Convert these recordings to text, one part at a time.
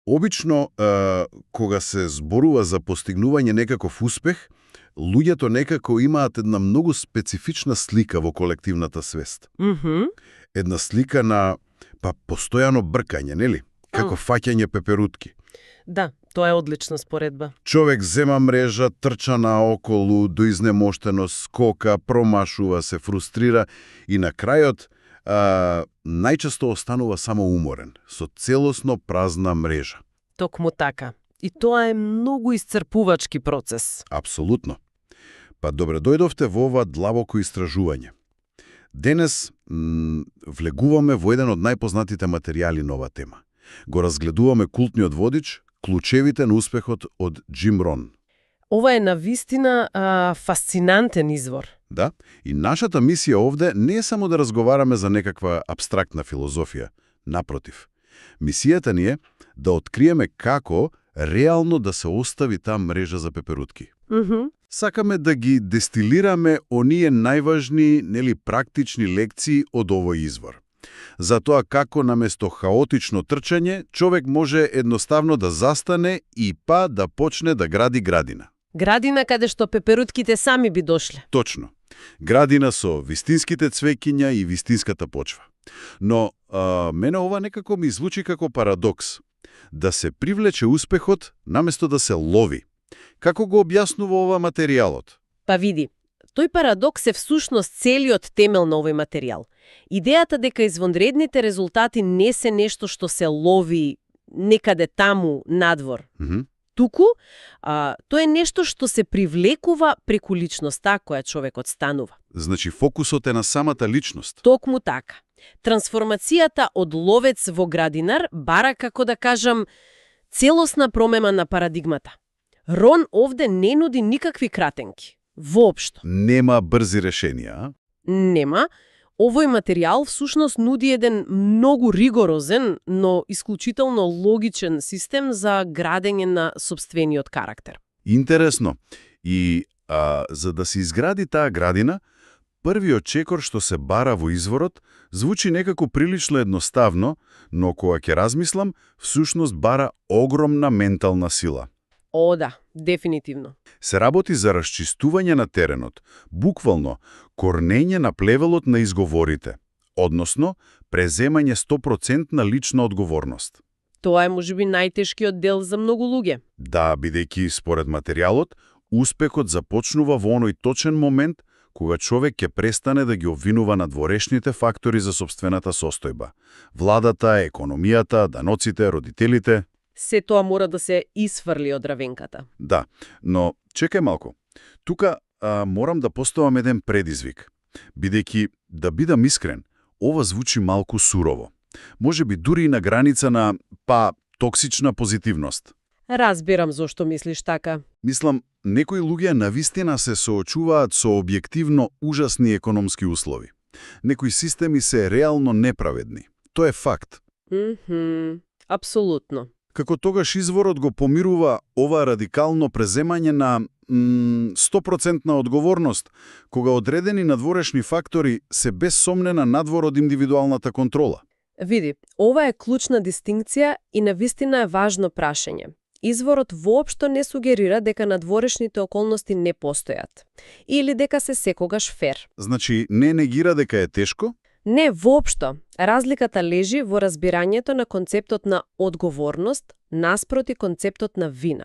Обично, кога се зборува за постигнување некаков успех, луѓето некако имаат една многу специфична слика во колективната свест. Една слика на постојано бркање, нели? Како фаќање пеперутки. Да, тоа е одлична споредба. Човек зема мрежа, трча наоколу, до изнемоштеност, скока, промашува, се фрустрира и на крајот најчесто останува само уморен, со целосно празна мрежа. Токму така. И тоа е многу исцрпувачки процес. Апсолутно. Добре дојдовте во ова длабоко истражување. Денес влегуваме во еден од најпознатите материјали на ова тема. Го разгледуваме култниот водич Клучевите на успехот од Джим Рон. Ова е навистина фасцинантен извор. Да, и нашата мисија овде не е само да разговараме за некаква абстрактна филозофија. Напротив, мисијата ни е да откриеме како реално да се остави таа мрежа за пеперутки. Сакаме да ги дестилираме оние најважни, нели, практични лекции од овој извор. За тоа како наместо хаотично трчање, човек може едноставно да застане и да почне да гради градина. Градина каде што пеперутките сами би дошле. Точно. Градина со вистинските цвеќиња и вистинската почва. Но мене ова некако ми звучи како парадокс. Да се привлече успехот наместо да се лови. Како го објаснува ова материјалот? Види, тој парадокс е всушност целиот темел на овој материјал. Идејата дека извонредните резултати не се нешто што се лови некаде таму надвор. Туку, тоа е нешто што се привлекува преку личноста која човекот станува. Значи фокусот е на самата личност. Токму така. Трансформацијата од ловец во градинар бара, како да кажам, целосна промена на парадигмата. Рон овде не нуди никакви кратенки. Воопшто. Нема брзи решенија, Нема. Овој материјал всушност нуди еден многу ригорозен, но исклучително логичен систем за градење на сопствениот карактер. Интересно. И за да се изгради таа градина, првиот чекор што се бара во изворот звучи некако прилично едноставно, но кога ќе размислам, всушност бара огромна ментална сила. О, да, дефинитивно. Се работи за расчистување на теренот, буквално корнење на плевелот на изговорите, односно преземање 100% на лична одговорност. Тоа е можеби најтешкиот дел за многу луѓе. Да, бидејќи според материјалот, успехот започнува во оној точен момент кога човек ќе престане да ги обвинува надворешните фактори за сопствената состојба. Владата, економијата, даноците, родителите. Се тоа мора да се исфрли од равенката. Да, но чекај малку. Тука морам да поставам еден предизвик. Бидејќи, да бидам искрен, ова звучи малку сурово. Можеби дури и на граница на, токсична позитивност. Разбирам зошто мислиш така. Мислам, некои луѓе навистина се соочуваат со објективно ужасни економски услови. Некои системи се реално неправедни. Тоа е факт. Апсолутно. Како тогаш изворот го помирува ова радикално преземање на 100% одговорност, кога одредени надворешни фактори се без сомнена надвор од индивидуалната контрола. Види, ова е клучна дистинкција и навистина е важно прашање. Изворот воопшто не сугерира дека надворешните околности не постојат. Или дека се секогаш фер. Значи, не негира дека е тешко? Не, воопшто. Разликата лежи во разбирањето на концептот на одговорност наспроти концептот на вина.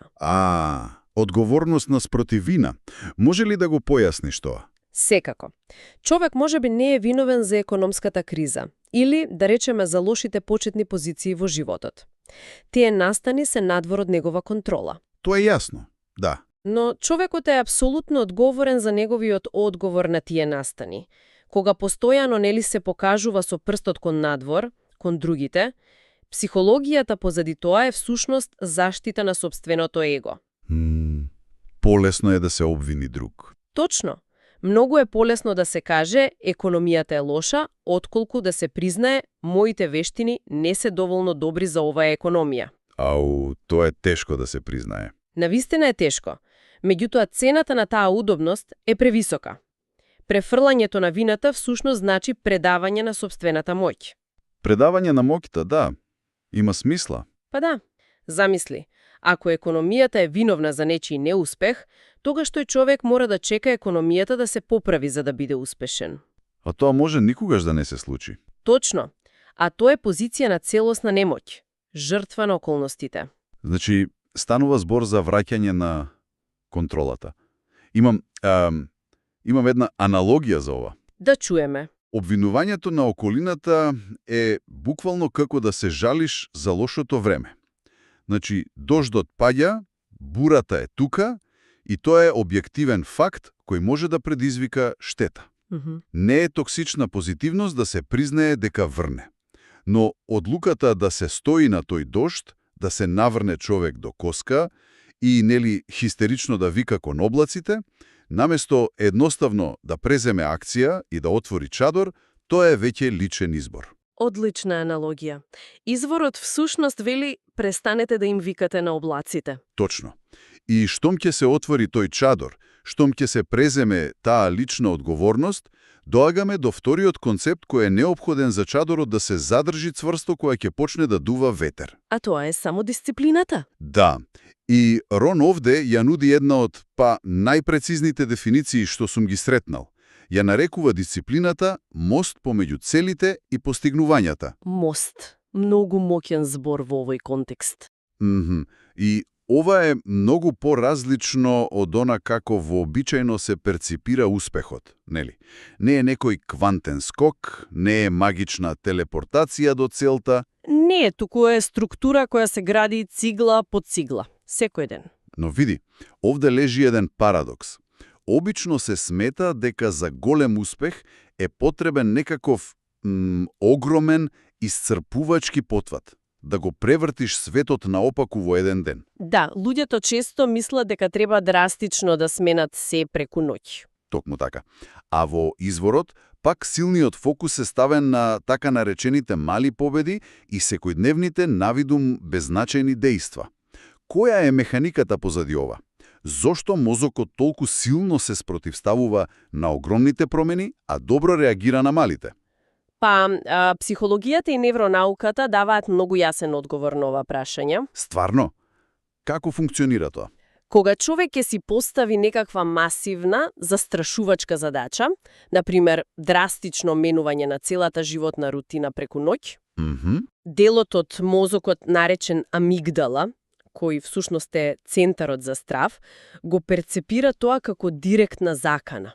Одговорност наспроти вина. Може ли да го појасниш тоа? Секако. Човек можеби не е виновен за економската криза или, да речеме, за лошите почетни позиции во животот. Тие настани се надвор од негова контрола. Тоа е јасно, да. Но човекот е апсолутно одговорен за неговиот одговор на тие настани. Кога постојано нели се покажува со прстот кон надвор, кон другите, психологијата позади тоа е всушност заштита на сопственото его. Полесно е да се обвини друг. Точно. Многу е полесно да се каже економијата е лоша, отколку да се признае моите вештини не се доволно добри за оваа економија. Тоа е тешко да се признае. Навистина е тешко. Меѓутоа цената на таа удобност е превисока. Префрлањето на вината всушност значи предавање на сопствената моќ. Предавање на моќта, да. Има смисла. Да. Замисли, ако економијата е виновна за нечiji неуспех, тогаш тој човек мора да чека економијата да се поправи за да биде успешен. А тоа може никогаш да не се случи. Точно. А тоа е позиција на целосна немоќ, жртва на околностите. Значи, станува збор за враќање на контролата. Имам една аналогија за ова. Да чуеме. Обвинувањето на околината е буквално како да се жалиш за лошото време. Значи, дождот паѓа, бурата е тука и тоа е објективен факт кој може да предизвика штета. Не е токсична позитивност да се признае дека врне. Но одлуката да се стои на тој дожд, да се наврне човек до коска и нели хистерично да вика кон облаците, наместо едноставно да преземе акција и да отвори чадор, тоа е веќе личен избор. Одлична аналогија. Изворот всушност вели престанете да им викате на облаците. Точно. И штом ќе се отвори тој чадор, штом ќе се преземе таа лична одговорност, доагаме до вториот концепт кој е неопходен за чадорот да се задржи цврсто кога ќе почне да дува ветер. А тоа е само дисциплината? Да. И Рон овде ја нуди една од најпрецизните дефиниции што сум ги сретнал. Ја нарекува дисциплината мост помеѓу целите и постигнувањата. Мост. Многу моќен збор во овој контекст. И ова е многу поразлично од она како вообичајно се перципира успехот, нели? Не е некој квантен скок, не е магична телепортација до целта. Не, туку е структура која се гради цигла по цигла, секој ден. Но види, овде лежи еден парадокс. Обично се смета дека за голем успех е потребен некаков огромен, исцрпувачки потват, да го превртиш светот наопаку во еден ден. Да, луѓето често мислат дека треба драстично да сменат се преку ноќ. Токму така. А во изворот, пак силниот фокус е ставен на така наречените мали победи и секојдневните навидум беззначајни дејства. Која е механиката позади ова? Зошто мозокот толку силно се спротивставува на огромните промени, а добро реагира на малите? Психологијата и невронауката даваат многу јасен одговор на ова прашање. Стварно? Како функционира тоа? Кога човек ќе си постави некаква масивна, застрашувачка задача, например, драстично менување на целата животна рутина преку ноќ, делот од мозокот наречен амигдала, кој всушност е центарот за страв, го перцепира тоа како директна закана.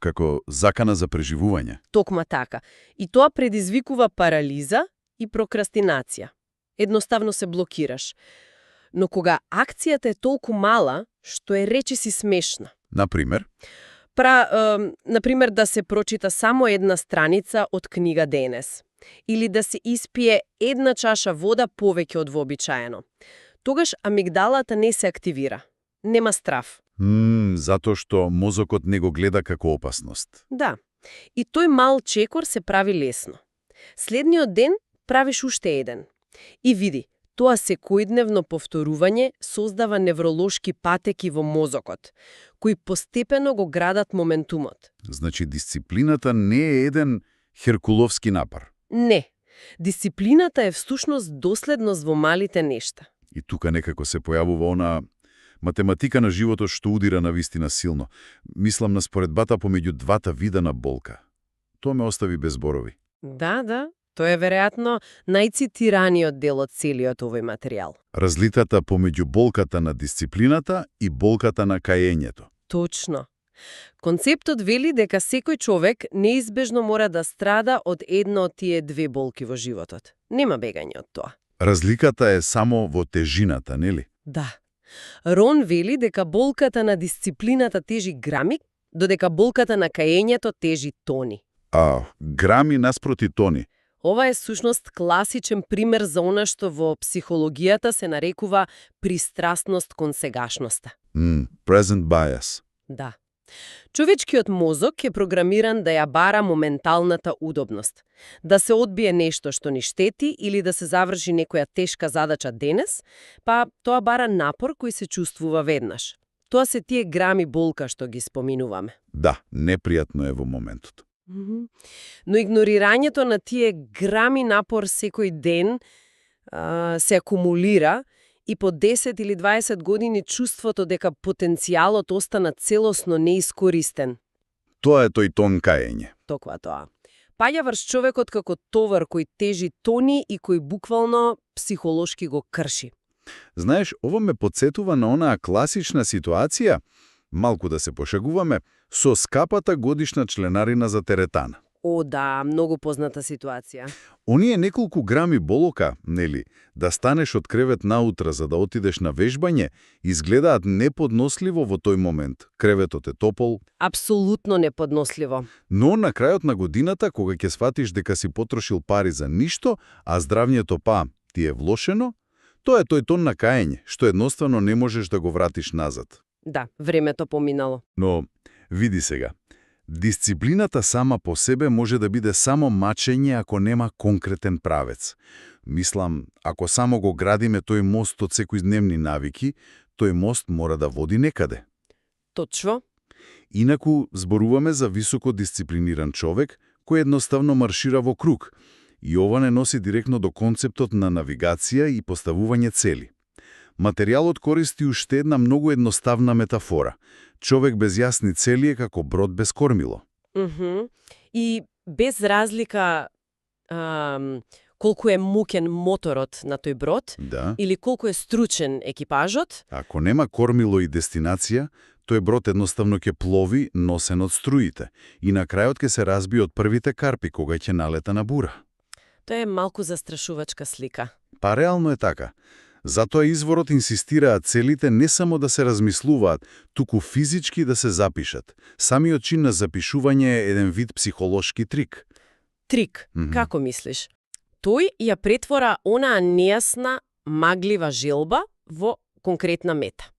Како закана за преживување. Токма така. И тоа предизвикува парализа и прокрастинација. Едноставно се блокираш. Но кога акцијата е толку мала, што е речиси смешна. Например? Например, да се прочита само една страница од книга денес. Или да се испие една чаша вода повеќе од вообичаено. Тогаш амигдалата не се активира. Нема страв. Затоа што мозокот не го гледа како опасност. Да. И тој мал чекор се прави лесно. Следниот ден правиш уште еден. И види, тоа секојдневно повторување создава невролошки патеки во мозокот, кои постепено го градат моментумот. Значи, дисциплината не е еден херкуловски напар. Не. Дисциплината е всушност доследност во малите нешта. И тука некако се појавува она математика на животот што удира на вистина силно. Мислам на споредбата помеѓу двата вида на болка. Тоа ме остави без зборови. Да. Тоа е веројатно најцитираниот дел од целиот овој материјал. Разликата помеѓу болката на дисциплината и болката на каењето. Точно. Концептот вели дека секој човек неизбежно мора да страда од една од тие две болки во животот. Нема бегање од тоа. Разликата е само во тежината, нели? Да. Рон вели дека болката на дисциплината тежи грами, додека болката на каењето тежи тони. Грами наспроти тони. Ова е сушност класичен пример за она што во психологијата се нарекува пристрасност кон сегашноста. Present bias. Да. Човечкиот мозок е програмиран да ја бара моменталната удобност. Да се одбие нешто што ни штети или да се заврши некоја тешка задача денес, тоа бара напор кој се чувствува веднаш. Тоа се тие грами болка што ги споминуваме. Да, непријатно е во моментот. Но игнорирањето на тие грами напор секој ден се акумулира и по 10 или 20 години чувството дека потенцијалот остана целосно неискористен. Тоа е тој тон каење. Токва тоа. Паѓа врз човекот како товар кој тежи тони и кој буквално психолошки го крши. Знаеш, ова ме подсетува на онаа класична ситуација, малку да се пошегуваме, со скапата годишна членарина за теретана. О, да, многу позната ситуација. Оние неколку грами болока, нели, да станеш од кревет наутра за да отидеш на вежбање, изгледаат неподносливо во тој момент. Креветот е топол. Апсолутно неподносливо. Но на крајот на годината, кога ќе сватиш дека си потрошил пари за ништо, а здравјето ти е влошено, тоа е тој тон на каење, што едноставно не можеш да го вратиш назад. Да, времето поминало. Но, види сега, дисциплината сама по себе може да биде само мачење ако нема конкретен правец. Мислам, ако само го градиме тој мост од секојдневни навики, тој мост мора да води некаде. Точно. Инаку зборуваме за високо дисциплиниран човек кој едноставно маршира во круг, и ова не носи директно до концептот на навигација и поставување цели. Материјалот користи уште една многу едноставна метафора. Човек без јасни цели е како брод без кормило. И без разлика колку е мукен моторот на тој брод, Да. или колку е стручен екипажот, Ако нема кормило и дестинација, тој брод едноставно ќе плови носен од струите и на крајот ќе се разби од првите карпи кога ќе налета на бура. тоа е малку застрашувачка слика. Па реално е така. Затоа изворот инсистираат целите не само да се размислуваат, туку физички да се запишат. Самиот чин на запишување е еден вид психолошки трик. Трик, како мислиш? Тој ја претвора онаа нејасна, маглива желба во конкретна мета.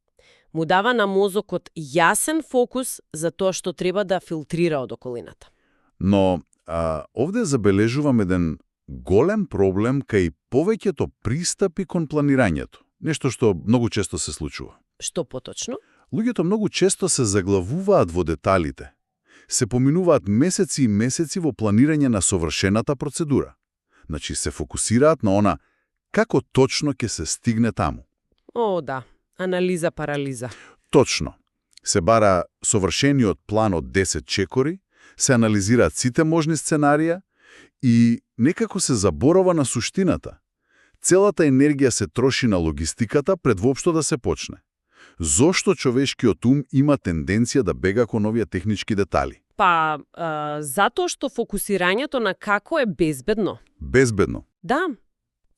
Му дава на мозокот јасен фокус за тоа што треба да филтрира од околината. Но овде забележувам еден голем проблем кај повеќето пристапи кон планирањето. Нешто што многу често се случува. Што поточно? Луѓето многу често се заглавуваат во деталите. Се поминуваат месеци и месеци во планирање на совршената процедура. Значи се фокусираат на она како точно ќе се стигне таму. О, да. Анализа парализа. Точно. Се бара совршениот план од 10 чекори, се анализираат сите можни сценарија и некако се заборава на суштината. Целата енергија се троши на логистиката пред воопшто да се почне. Зошто човешкиот ум има тенденција да бега кон овие технички детали? Па, затоа што фокусирањето на како е безбедно. Безбедно. Да,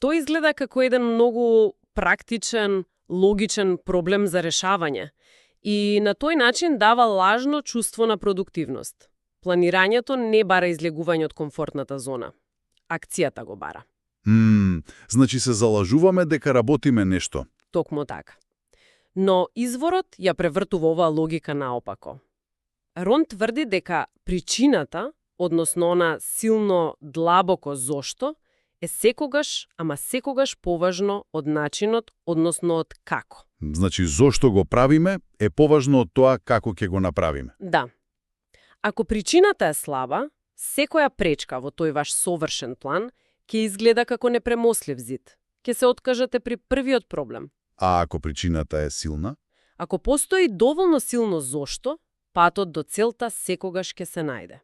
тој изгледа како еден многу практичен, логичен проблем за решавање и на тој начин дава лажно чувство на продуктивност. Планирањето не бара излегување од комфортната зона. Акцијата го бара. Значи се залажуваме дека работиме нешто. Токму така. Но изворот ја превртува оваа логика наопако. Рон тврди дека причината, односно она силно длабоко зошто, е секогаш, ама секогаш поважно од начинот, односно од како. Значи, зошто го правиме е поважно од тоа како ќе го направиме. Да. Ако причината е слаба, секоја пречка во тој ваш совршен план ќе изгледа како непремослив зид. Ќе се откажете при првиот проблем. А ако причината е силна? Ако постои доволно силно зошто, патот до целта секогаш ќе се најде.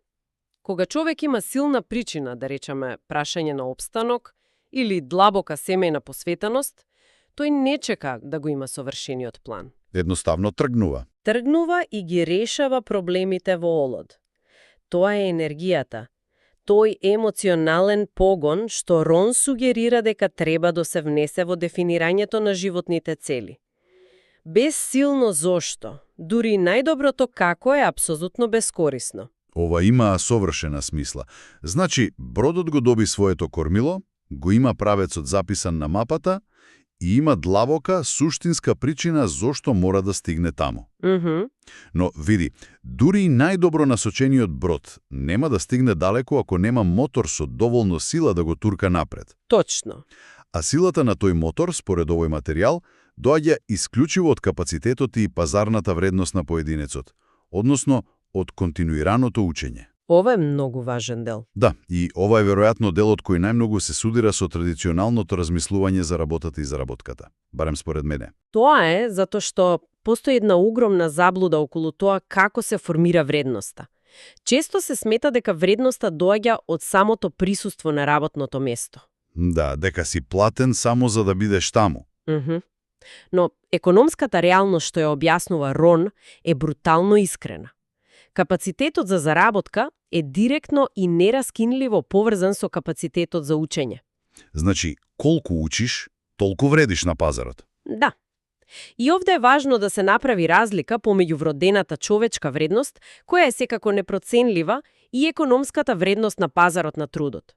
Кога човек има силна причина, да речеме прашање на опстанок или длабока семејна посветеност, тој не чека да го има совршениот план. Едноставно тргнува. Тргнува и ги решава проблемите во олод. Тоа е енергијата, тој емоционален погон што Рон сугерира дека треба да се внесе во дефинирањето на животните цели. Без силно зошто, дури најдоброто како е апсолутно бескорисно. Ова има совршена смисла. Значи, бродот го доби своето кормило, го има правецот записан на мапата и има длабока, суштинска причина зошто мора да стигне таму. Но, види, дури и најдобро насочениот брод нема да стигне далеко ако нема мотор со доволно сила да го турка напред. Точно. А силата на тој мотор, според овој материјал, доаѓа исклучиво од капацитетот и пазарната вредност на поединецот, односно од континуираното учење. Ова е многу важен дел. Да, и ова е веројатно делот кој најмногу се судира со традиционалното размислување за работата и заработката, барем според мене. Тоа е затоа што постои една огромна заблуда околу тоа како се формира вредноста. Често се смета дека вредноста доаѓа од самото присуство на работното место. Да, дека си платен само за да бидеш таму. Но економската реалност што ја објаснува Рон е брутално искрена. Капацитетот за заработка е директно и нераскинливо поврзан со капацитетот за учење. Значи, колку учиш, толку вредиш на пазарот. Да. И овде е важно да се направи разлика помеѓу вродената човечка вредност, која е секако непроценлива, и економската вредност на пазарот на трудот.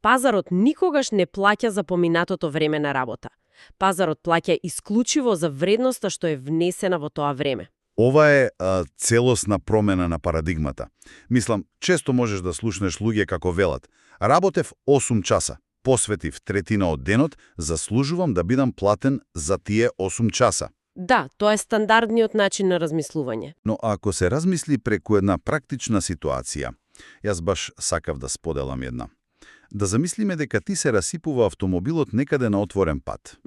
Пазарот никогаш не плаќа за поминатото време на работа. Пазарот плаќа исклучиво за вредноста што е внесена во тоа време. Ова е целосна промена на парадигмата. Мислам, често можеш да слушнеш луѓе како велат: работев 8 часа, посветив третина од денот, заслужувам да бидам платен за тие 8 часа. Да, тоа е стандардниот начин на размислување. Но ако се размисли преку една практична ситуација, јас баш сакав да споделам една. Да замислиме дека ти се расипува автомобилот некаде на отворен пат.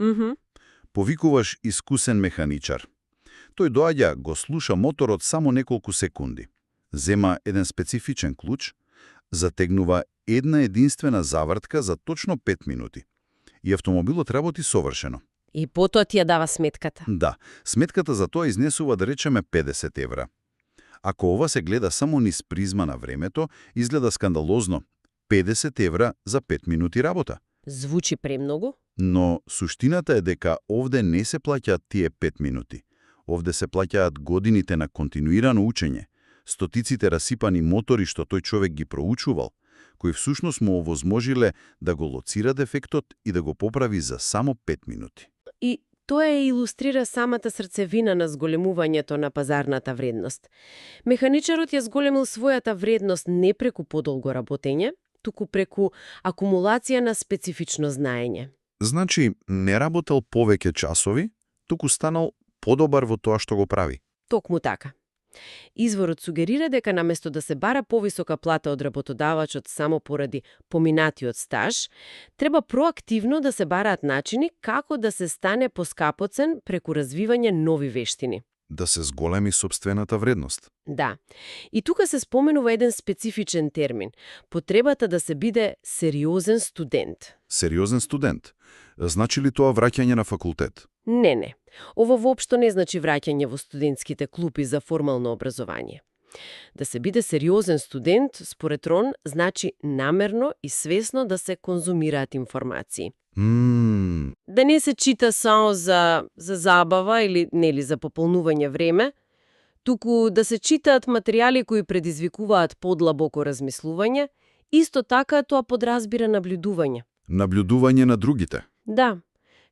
Повикуваш искусен механичар. Тој доаѓа, го слуша моторот само неколку секунди. Зема еден специфичен клуч, затегнува една единствена завртка за точно 5 минути. И автомобилот работи совршено. И потоа ти ја дава сметката. Да, сметката за тоа изнесува, да речеме, 50 евра. Ако ова се гледа само низ призма на времето, изгледа скандалозно. 50 евра за 5 минути работа. Звучи премногу. Но суштината е дека овде не се плаќаат тие 5 минути. Овде се плаќаат годините на континуирано учење, стотиците расипани мотори што тој човек ги проучувал, кои всушност му овозможиле да го лоцира дефектот и да го поправи за само 5 минути. И тоа илустрира самата срцевина на зголемувањето на пазарната вредност. Механичарот ја зголемил својата вредност не преку подолго работење, туку преку акумулација на специфично знаење. Значи, не работел повеќе часови, туку станал подобар во тоа што го прави. Токму така. Изворот сугерира дека наместо да се бара повисока плата од работодавачот само поради поминатиот стаж, треба проактивно да се бараат начини како да се стане поскапоцен преку развивање нови вештини. Да се зголеми сопствената вредност. Да. И тука се споменува еден специфичен термин – потребата да се биде сериозен студент. Сериозен студент? Значи ли тоа враќање на факултет? Не. Ова воопшто не значи враќање во студентските клупи за формално образование. Да се биде сериозен студент, според Рон, значи намерно и свесно да се конзумираат информации. Да не се чита само за забава или нели за пополнување време, туку да се читаат материјали кои предизвикуваат подлабоко размислување, исто така тоа подразбира наблюдување. Наблюдување на другите. Да.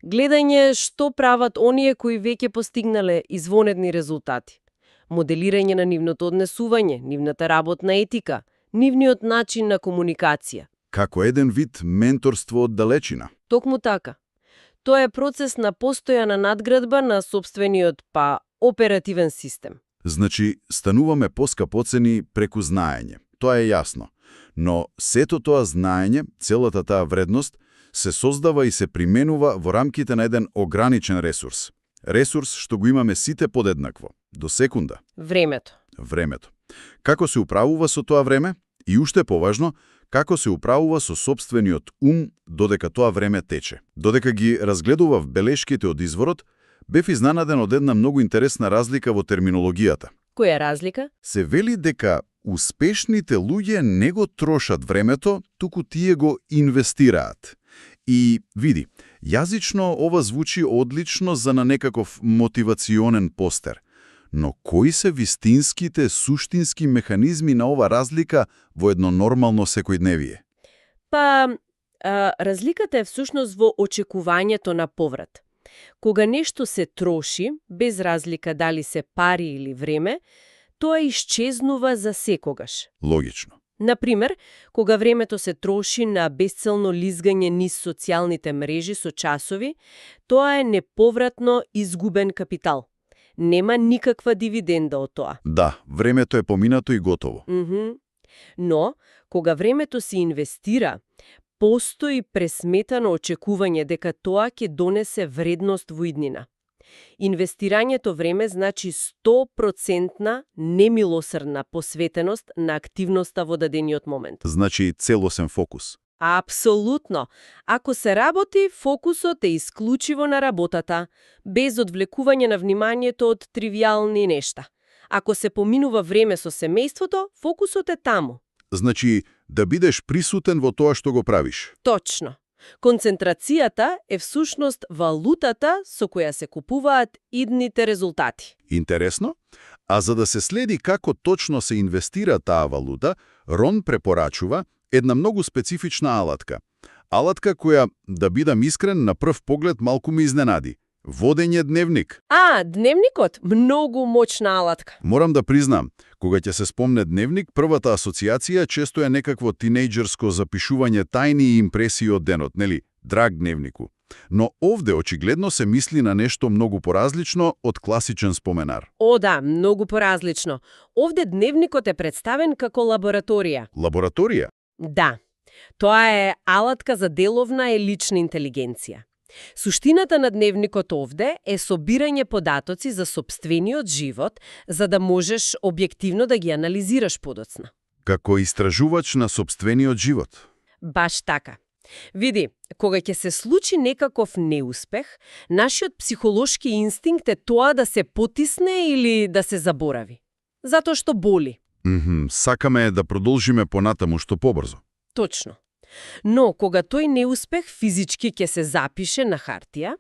Гледање што прават оние кои веќе постигнале извонедни резултати. Моделирање на нивното однесување, нивната работна етика, нивниот начин на комуникација. Како еден вид менторство од далечина. Токму така. Тоа е процес на постојана надградба на сопствениот, оперативен систем. Значи, стануваме поскапоцени преку знаење. Тоа е јасно. Но сето тоа знаење, целата таа вредност, се создава и се применува во рамките на еден ограничен ресурс. Ресурс што го имаме сите подеднакво, до секунда. Времето. Како се управува со тоа време? И уште поважно, како се управува со сопствениот ум додека тоа време тече. Додека ги разгледував белешките од изворот, бев изненаден од една многу интересна разлика во терминологијата. Која разлика? Се вели дека успешните луѓе не го трошат времето, туку тие го инвестираат. И види, јазично ова звучи одлично за на некаков мотивационен постер. Но кои се вистинските, суштински механизми на ова разлика во едно нормално секојдневие? Разликата е всушност во очекувањето на поврат. Кога нешто се троши, без разлика дали се пари или време, тоа исчезнува за секогаш. Логично. Например, кога времето се троши на безцелно лизгање низ социјалните мрежи со часови, тоа е неповратно изгубен капитал. Нема никаква дивиденда од тоа. Да, времето е поминато и готово. Но, кога времето се инвестира, постои пресметано очекување дека тоа ќе донесе вредност во иднина. Инвестирањето време значи 100% немилосрдна посветеност на активноста во дадениот момент. Значи целосен фокус. Апсолутно. Ако се работи, фокусот е исклучиво на работата, без одвлекување на вниманието од тривијални нешта. Ако се поминува време со семејството, фокусот е таму. Значи, да бидеш присутен во тоа што го правиш. Точно. Концентрацијата е всушност валутата со која се купуваат идните резултати. Интересно. А за да се следи како точно се инвестира таа валута, Рон препорачува една многу специфична алатка. Алатка која, да бидам искрен, на прв поглед малку ме изненади. Водење дневник. Дневникот? Многу моćна алатка. Морам да признам, кога ќе се спомне дневник, првата асоциација често е некакво тинејџерско запишување тајни и импресии од денот, нели? Драг дневнику. Но овде очигледно се мисли на нешто многу поразлично од класичен споменар. Да, многу поразлично. Овде дневникот е представен како лабораторија. Лабораторија? Да. Тоа е алатка за деловна и лична интелигенција. Суштината на дневникот овде е собирање податоци за сопствениот живот, за да можеш објективно да ги анализираш подоцна. Како истражувач на сопствениот живот. Баш така. Види, кога ќе се случи некаков неуспех, нашиот психолошки инстинкт е тоа да се потисне или да се заборави. Затоа што боли. Сакаме да продолжиме понатаму што побрзо. Точно. Но, кога тој неуспех физички ќе се запише на хартија,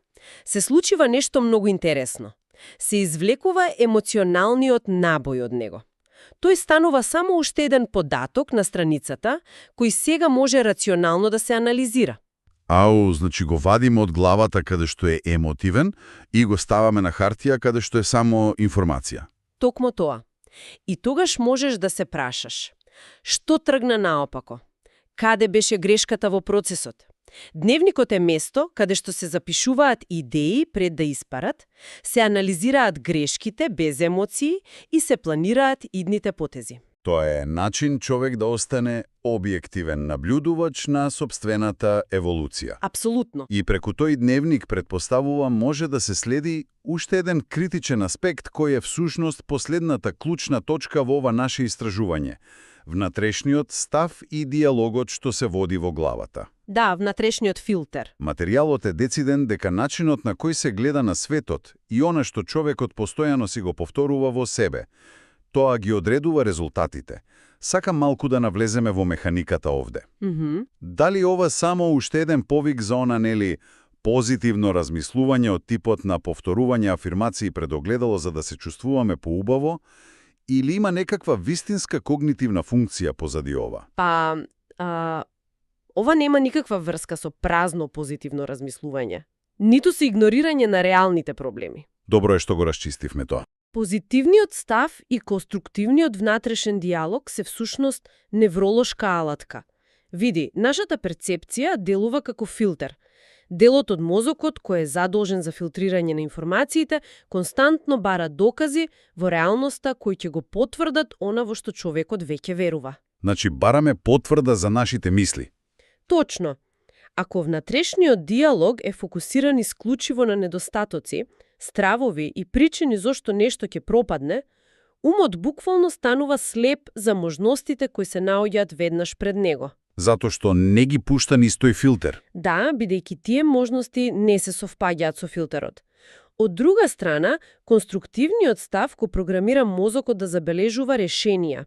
се случува нешто многу интересно. Се извлекува емоционалниот набој од него. Тој станува само уште еден податок на страницата, кој сега може рационално да се анализира. Значи го вадиме од главата каде што е емотивен и го ставаме на хартија каде што е само информација. Токмо тоа. И тогаш можеш да се прашаш. Што тргна наопако? Каде беше грешката во процесот? Дневникот е место каде што се запишуваат идеи пред да испарат, се анализираат грешките без емоции и се планираат идните потези. Тоа е начин човек да остане објективен наблюдувач на сопствената еволуција. Апсолутно. И преку тој дневник, предпоставува, може да се следи уште еден критичен аспект кој е всушност последната клучна точка во ова наше истражување. Внатрешниот став и диалогот што се води во главата. Да, внатрешниот филтер. Материјалот е дециден дека начинот на кој се гледа на светот и она што човекот постојано си го повторува во себе, тоа ги одредува резултатите. Сакам малку да навлеземе во механиката овде. Дали ова само уште еден повик за она, нели, позитивно размислување од типот на повторување афирмации пред огледало за да се чувствуваме поубаво, или има некаква вистинска когнитивна функција позади ова? Ова нема никаква врска со празно позитивно размислување. Ниту со игнорирање на реалните проблеми. Добро е што го расчистивме тоа. Позитивниот став и конструктивниот внатрешен диалог се всушност невролошка алатка. Види, нашата перцепција делува како филтер. Делот од мозокот, кој е задолжен за филтрирање на информациите, константно бара докази во реалноста кои ќе го потврдат она во што човекот веќе верува. Значи, бараме потврда за нашите мисли. Точно. Ако внатрешниот диалог е фокусиран исклучиво на недостатоци, стравови и причини зошто нешто ќе пропадне, умот буквално станува слеп за можностите кои се наоѓаат веднаш пред него. Затоа што не ги пушта низ тој филтер. Да, бидејќи тие можности не се совпаѓаат со филтерот. Од друга страна, конструктивниот став го програмира мозокот да забележува решенија,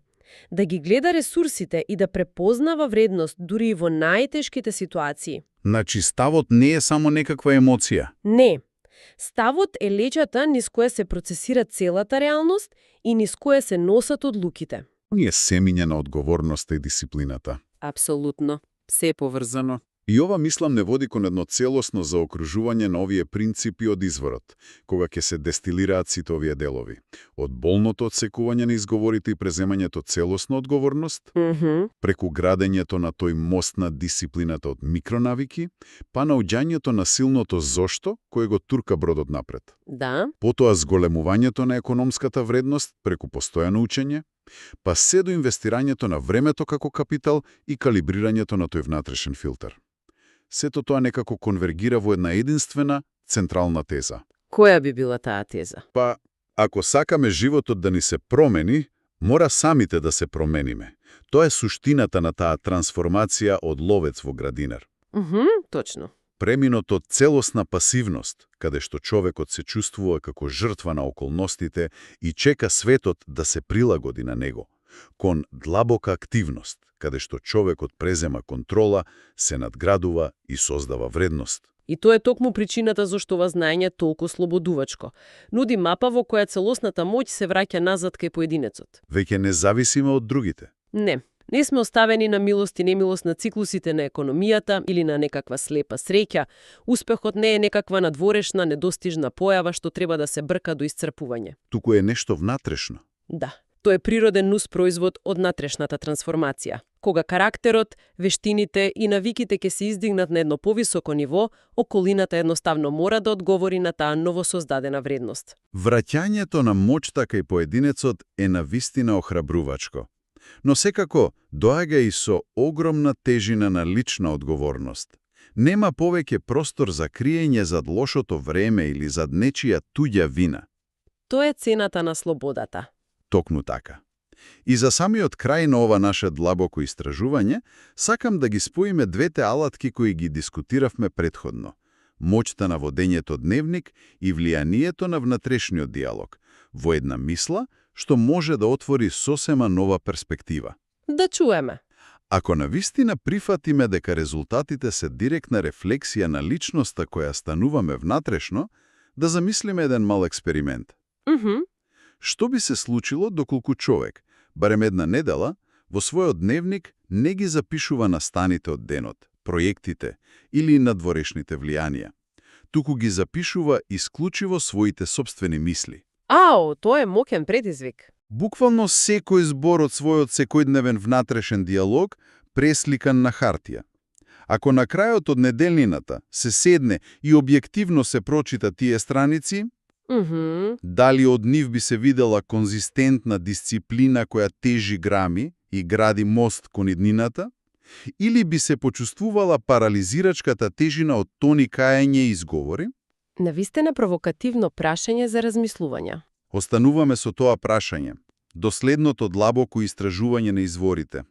да ги гледа ресурсите и да препознава вредност дури и во најтешките ситуации. Значи, ставот не е само некаква емоција. Не. Ставот е леќата низ која се процесира целата реалност и низ која се носат одлуките. Ние семиња на одговорноста и дисциплината. Апсолутно. Се е поврзано. И ова, мислам, не води кон едно целосно заокружување на овие принципи од изворот, кога ќе се дестилираат сите овие делови. Од болното одсекување на изговорите и преземањето целосна одговорност, преку градењето на тој мост на дисциплината од микронавики, па наоѓањето на силното зошто, кој го турка бродот напред. Да. Потоа зголемувањето на економската вредност преку постојано учење, Па се до инвестирањето на времето како капитал и калибрирањето на тој внатрешен филтер. Сето тоа некако конвергира во една единствена, централна теза. Која би била таа теза? Па, ако сакаме животот да ни се промени, мора самите да се промениме. Тоа е суштината на таа трансформација од ловец во градинар. Точно. Преминот од целосна пасивност, каде што човекот се чувствува како жртва на околностите и чека светот да се прилагоди на него, кон длабока активност, каде што човекот презема контрола, се надградува и создава вредност. И тоа е токму причината зашто ова знаење толку слободувачко. Нуди мапа во која целосната моќ се враќа назад кај поединецот. Веќе не зависиме од другите. Не сме оставени на милост и немилост на циклусите на економијата или на некаква слепа среќа. Успехот не е некаква надворешна, недостижна појава што треба да се брка до исцрпување. Туку е нешто внатрешно. Да, тоа е природен нус производ од натрешната трансформација. Кога карактерот, вештините и навиките ќе се издигнат на едно повисоко ниво, околината едноставно мора да одговори на таа новосоздадена вредност. Враќањето на моќта кај поединецот е навистина охрабрувачко. Но секако доаѓа и со огромна тежина на лична одговорност. Нема повеќе простор за криење зад лошото време или зад нечија туѓа вина. Тоа е цената на слободата. Токму така. И за самиот крај на ова наше длабоко истражување, сакам да ги споиме двете алатки кои ги дискутиравме претходно. Моќта на водењето дневник и влијанието на внатрешниот диалог, во една мисла, што може да отвори сосема нова перспектива. Да чуеме. Ако навистина прифатиме дека резултатите се директна рефлексија на личноста која стануваме внатрешно, да замислиме еден мал експеримент. Што би се случило доколку човек, барем една недела, во својот дневник не ги запишува настаните од денот, проектите или надворешните влијанија, туку ги запишува исклучиво своите собствени мисли. Тоа е мокен предизвик. Буквално секој збор од својот секојдневен внатрешен диалог пресликан на хартија. Ако на крајот од неделнината се седне и објективно се прочита тие страници, дали од нив би се видела конзистентна дисциплина која тежи грами и гради мост кон иднината, или би се почувствувала парализирачката тежина од тони каење и изговори? Навистина провокативно прашање за размислување. Остануваме со тоа прашање, до следното длабоко истражување на изворите.